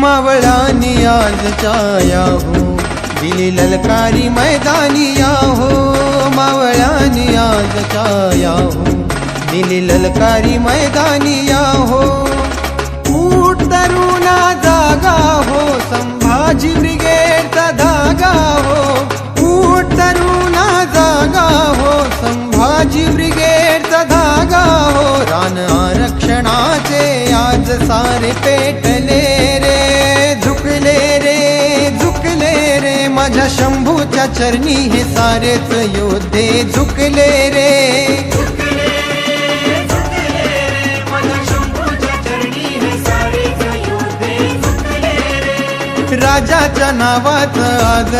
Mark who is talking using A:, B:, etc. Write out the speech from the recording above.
A: मावळानी आजच्या या हो दिली ललकारी मैदानी या हो मावळानी आजच्या या हो दिली ललकारी मैदानी या हो ऊठ तरुणा जागा हो संभाजी ब्रिगेडचा धागा हो ऊठ तरुणा जागा हो संभाजी ब्रिगेडचा धागा हो रान आरक्षणाचे आज सारे पेटले रे झुकले रे माझ्या शंभूच्या चरणी हे सारेच योद्धे झुकले रे राजाच्या नावात आज